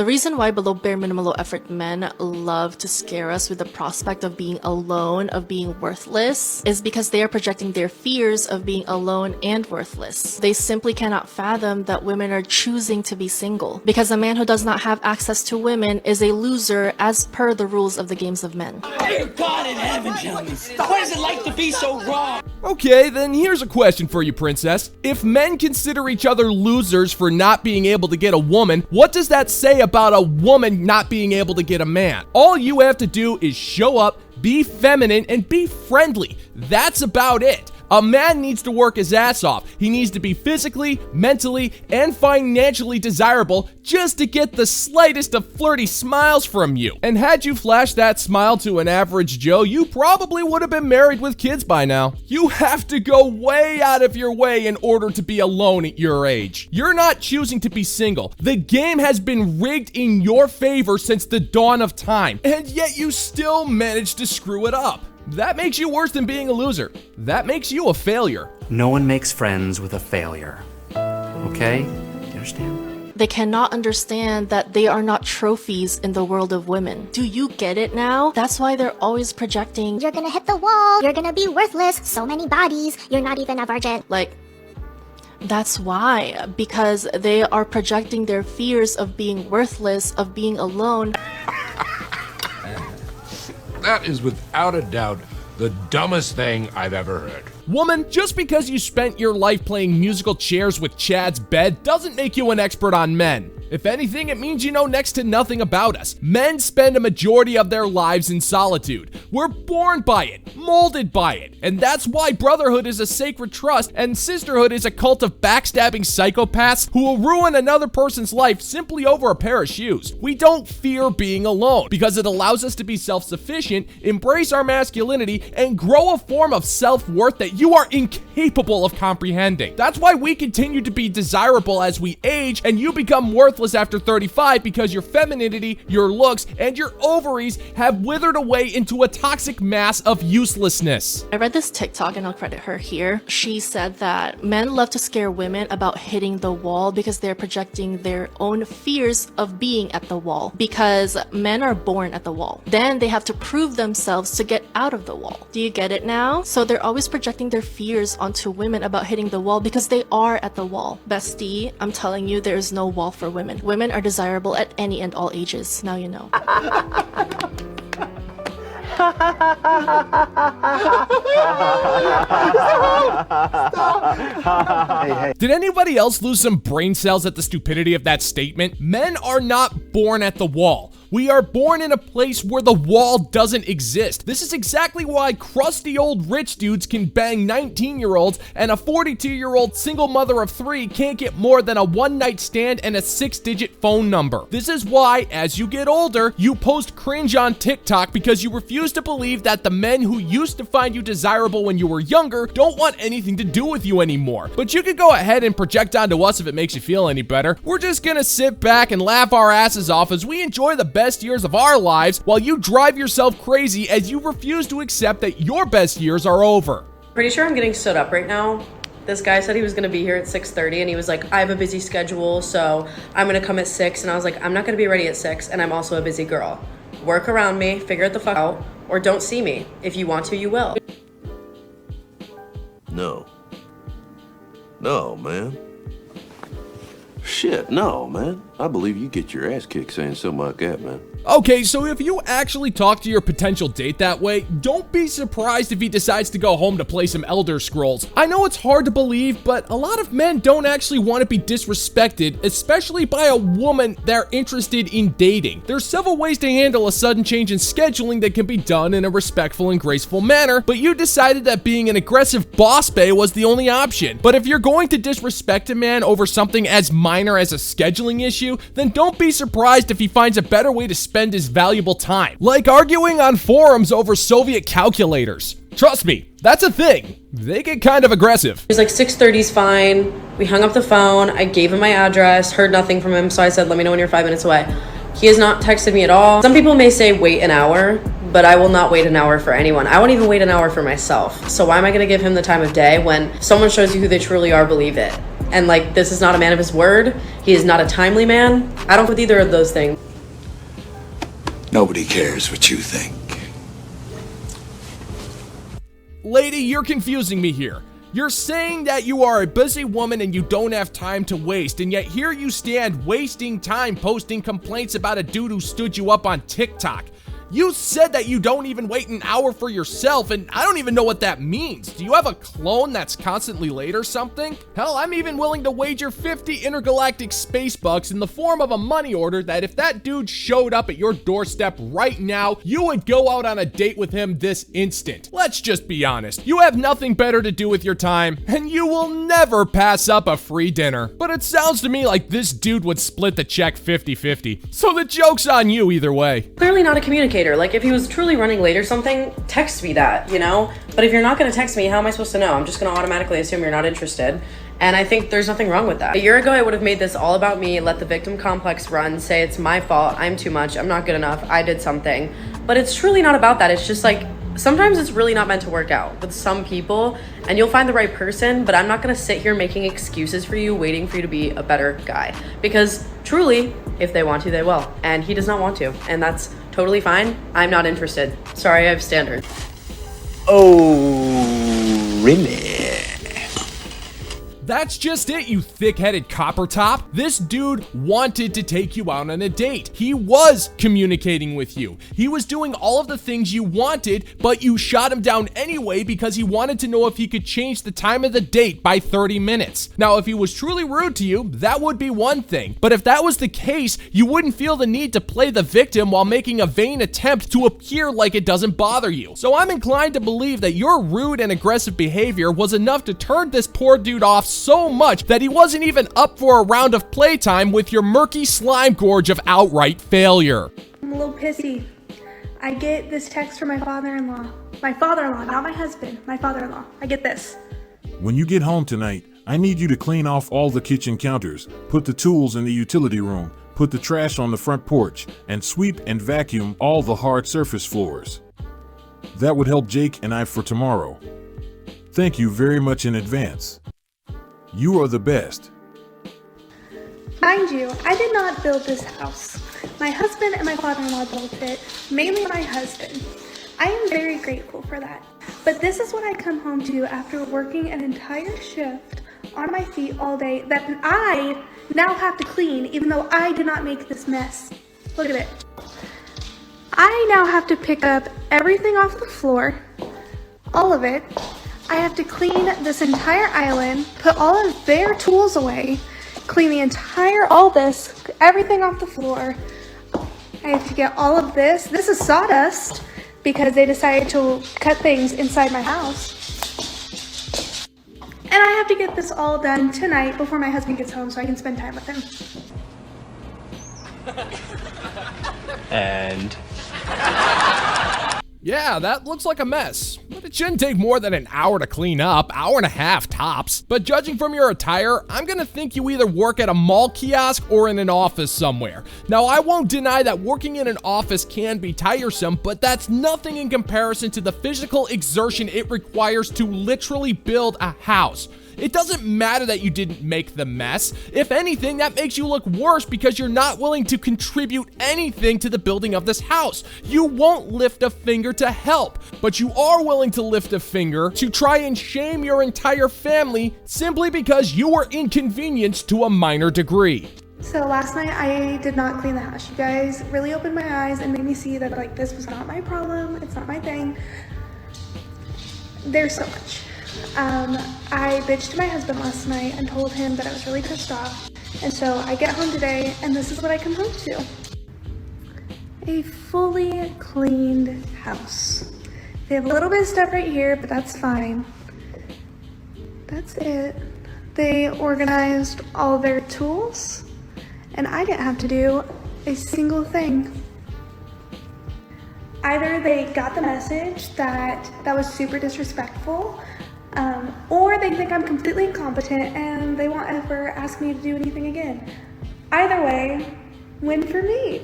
The reason why below bare minimum low effort men love to scare us with the prospect of being alone, of being worthless, is because they are projecting their fears of being alone and worthless. They simply cannot fathom that women are choosing to be single, because a man who does not have access to women is a loser as per the rules of the games of men. Dear God in heaven, tell me, what is it like to be so wrong? Okay, then here's a question for you, princess. If men consider each other losers for not being able to get a woman, what does that say about a woman not being able to get a man? All you have to do is show up, be feminine, and be friendly. That's about it. A man needs to work his ass off. He needs to be physically, mentally, and financially desirable just to get the slightest of flirty smiles from you. And had you flashed that smile to an average Joe, you probably would have been married with kids by now. You have to go way out of your way in order to be alone at your age. You're not choosing to be single. The game has been rigged in your favor since the dawn of time, and yet you still managed to screw it up. That makes you worse than being a loser. That makes you a failure. No one makes friends with a failure. Okay? You understand? They cannot understand that they are not trophies in the world of women. Do you get it now? That's why they're always projecting, you're gonna hit the wall, you're gonna be worthless, so many bodies, you're not even a virgin. like, that's why. Because they are projecting their fears of being worthless, of being alone. That is without a doubt the dumbest thing I've ever heard. Woman, just because you spent your life playing musical chairs with Chad's bed doesn't make you an expert on men. If anything, it means you know next to nothing about us. Men spend a majority of their lives in solitude. We're born by it, molded by it, and that's why brotherhood is a sacred trust and sisterhood is a cult of backstabbing psychopaths who will ruin another person's life simply over a pair of shoes. We don't fear being alone because it allows us to be self-sufficient, embrace our masculinity, and grow a form of self-worth that you are incapable of comprehending. That's why we continue to be desirable as we age and you become worthless after 35 because your femininity, your looks, and your ovaries have withered away into a toxic mass of uselessness. I read this TikTok and I'll credit her here. She said that men love to scare women about hitting the wall because they're projecting their own fears of being at the wall, because men are born at the wall. Then they have to prove themselves to get out of the wall. Do you get it now? So they're always projecting their fears onto women about hitting the wall because they are at the wall. Bestie, I'm telling you, there is no wall for women. Women are desirable at any and all ages. Now you know. Did anybody else lose some brain cells at the stupidity of that statement? Men are not born at the wall. We are born in a place where the wall doesn't exist. This is exactly why crusty old rich dudes can bang 19-year-olds and a 42-year-old single mother of 3 can't get more than a one-night stand and a 6-digit phone number. This is why, as you get older, you post cringe on TikTok because you refuse to believe that the men who used to find you desirable when you were younger don't want anything to do with you anymore. But you can go ahead and project onto us if it makes you feel any better. We're just gonna sit back and laugh our asses off as we enjoy the best years of our lives while you drive yourself crazy as you refuse to accept that your best years are over. Pretty sure I'm getting stood up right now. This guy said he was gonna be here at 6:30 and he was like, I have a busy schedule, so I'm gonna come at 6. And I was like, I'm not gonna be ready at 6 and I'm also a busy girl. Work around me, figure it the fuck out, or don't see me. If you want to, you will. No. No, man. Shit, no, man. I believe you get your ass kicked saying something like that, man. Okay, so if you actually talk to your potential date that way, don't be surprised if he decides to go home to play some Elder Scrolls. I know it's hard to believe, but a lot of men don't actually want to be disrespected, especially by a woman they're interested in dating. There's several ways to handle a sudden change in scheduling that can be done in a respectful and graceful manner, but you decided that being an aggressive boss bae was the only option. But if you're going to disrespect a man over something as minor as a scheduling issue, then don't be surprised if he finds a better way to spend his valuable time, like arguing on forums over Soviet calculators. Trust me, that's a thing. They get kind of aggressive. He was like, 6:30's fine. We hung up the phone. I gave him my address, heard nothing from him, so I said, let me know when you're 5 minutes away. He has not texted me at all. Some people may say wait an hour, but I will not wait an hour for anyone. I won't even wait an hour for myself. So why am I gonna give him the time of day when someone shows you who they truly are, believe it? And like, this is not a man of his word. He is not a timely man. I don't with either of those things. Nobody cares what you think. Lady, you're confusing me here. You're saying that you are a busy woman and you don't have time to waste, and yet here you stand wasting time posting complaints about a dude who stood you up on TikTok. You said that you don't even wait an hour for yourself, and I don't even know what that means. Do you have a clone that's constantly late or something? Hell, I'm even willing to wager 50 intergalactic space bucks in the form of a money order that if that dude showed up at your doorstep right now, you would go out on a date with him this instant. Let's just be honest. You have nothing better to do with your time, and you will never pass up a free dinner. But it sounds to me like this dude would split the check 50-50. So the joke's on you either way. Clearly not a communicator. Like, if he was truly running late or something, text me that, you know? But if you're not gonna text me, how am I supposed to know? I'm just gonna automatically assume you're not interested. And I think there's nothing wrong with that. A year ago, I would have made this all about me, let the victim complex run, say it's my fault, I'm too much, I'm not good enough, I did something. But it's truly not about that. It's just like, sometimes it's really not meant to work out with some people, and you'll find the right person, but I'm not gonna sit here making excuses for you, waiting for you to be a better guy. Because truly, if they want to, they will. And he does not want to, and that's totally fine. I'm not interested. Sorry, I have standards. Oh, really? That's just it, you thick-headed copper top. This dude wanted to take you out on a date. He was communicating with you. He was doing all of the things you wanted, but you shot him down anyway because he wanted to know if he could change the time of the date by 30 minutes. Now, if he was truly rude to you, that would be one thing. But if that was the case, you wouldn't feel the need to play the victim while making a vain attempt to appear like it doesn't bother you. So I'm inclined to believe that your rude and aggressive behavior was enough to turn this poor dude off so much that he wasn't even up for a round of playtime with your murky slime gorge of outright failure. I'm a little pissy. I get this text from my father-in-law. My father-in-law, not my husband, my father-in-law. I get this. When you get home tonight, I need you to clean off all the kitchen counters, put the tools in the utility room, put the trash on the front porch, and sweep and vacuum all the hard surface floors. That would help Jake and I for tomorrow. Thank you very much in advance. You are the best. Mind you, I did not build this house. My husband and my father-in-law built it, mainly my husband. I am very grateful for that. But this is what I come home to after working an entire shift on my feet all day that I now have to clean, even though I did not make this mess. Look at it. I now have to pick up everything off the floor, all of it. I have to clean this entire island, put all of their tools away, clean the entire, everything off the floor. I have to get all of this. This is sawdust because they decided to cut things inside my house. And I have to get this all done tonight before my husband gets home so I can spend time with him. And Yeah, that looks like a mess, but it shouldn't take more than an hour to clean up, hour and a half tops. But judging from your attire, I'm gonna think you either work at a mall kiosk or in an office somewhere. Now, I won't deny that working in an office can be tiresome, but that's nothing in comparison to the physical exertion it requires to literally build a house. It doesn't matter that you didn't make the mess. If anything, that makes you look worse because you're not willing to contribute anything to the building of this house. You won't lift a finger to help, but you are willing to lift a finger to try and shame your entire family simply because you were inconvenienced to a minor degree. So last night I did not clean the house. You guys really opened my eyes and made me see that like this was not my problem. It's not my thing. There's so much. I bitched to my husband last night and told him that I was really pissed off. And so I get home today and this is what I come home to. A fully cleaned house. They have a little bit of stuff right here, but that's fine. That's it. They organized all their tools and I didn't have to do a single thing. Either they got the message that was super disrespectful, or they think I'm completely incompetent and they won't ever ask me to do anything again. Either way, win for me.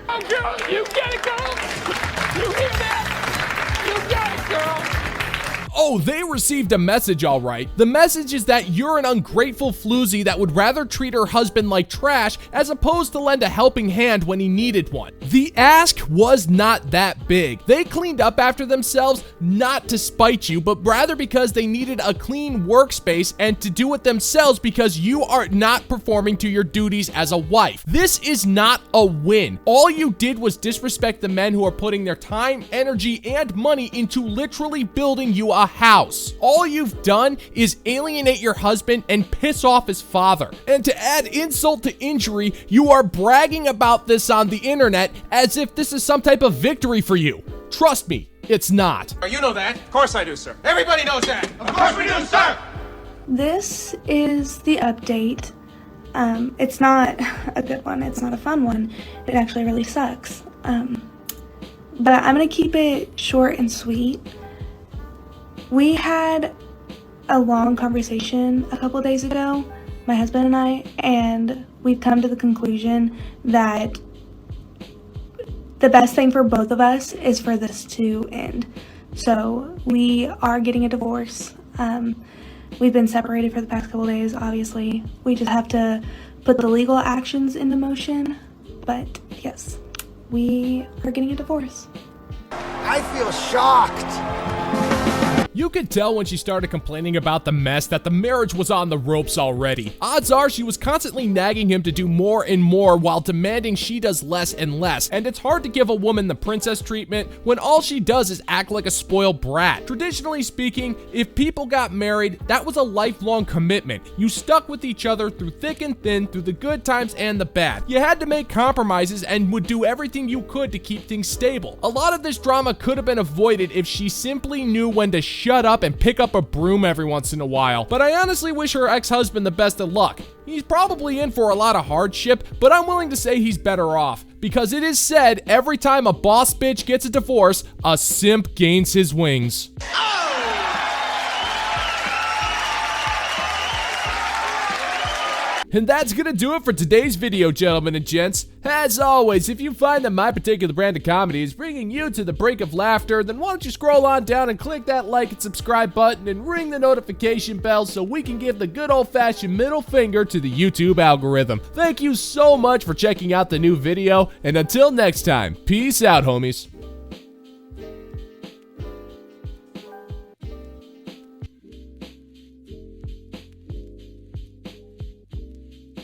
oh, girl, you get it, girl. You hear that? You got it, girl. Oh, they received a message all right. The message is that you're an ungrateful floozy that would rather treat her husband like trash as opposed to lend a helping hand when he needed one. The ask was not that big. They cleaned up after themselves not to spite you, but rather because they needed a clean workspace and to do it themselves because you are not performing to your duties as a wife. This is not a win. All you did was disrespect the men who are putting their time, energy, and money into literally building you a house. All you've done is alienate your husband and piss off his father. And to add insult to injury, you are bragging about this on the internet as if this is some type of victory for you. Trust me, it's not. You know that. Of course I do, sir. Everybody knows that. Of course we do, sir. This is the update. It's not a good one. It's not a fun one. It actually really sucks. But I'm going to keep it short and sweet. We had a long conversation a couple days ago, my husband and I, and we've come to the conclusion that the best thing for both of us is for this to end. So we are getting a divorce. We've been separated for the past couple days, obviously. We just have to put the legal actions into motion. But yes, we are getting a divorce. I feel shocked. You could tell when she started complaining about the mess that the marriage was on the ropes already. Odds are she was constantly nagging him to do more and more while demanding she does less and less, and it's hard to give a woman the princess treatment when all she does is act like a spoiled brat. Traditionally speaking, if people got married, that was a lifelong commitment. You stuck with each other through thick and thin, through the good times and the bad. You had to make compromises and would do everything you could to keep things stable. A lot of this drama could have been avoided if she simply knew when to shut up and pick up a broom every once in a while. But I honestly wish her ex-husband the best of luck. He's probably in for a lot of hardship, but I'm willing to say he's better off. Because it is said, every time a boss bitch gets a divorce, a simp gains his wings. And that's gonna do it for today's video, gentlemen and gents. As always, if you find that my particular brand of comedy is bringing you to the brink of laughter, then why don't you scroll on down and click that like and subscribe button and ring the notification bell so we can give the good old-fashioned middle finger to the YouTube algorithm. Thank you so much for checking out the new video, and until next time, peace out, homies.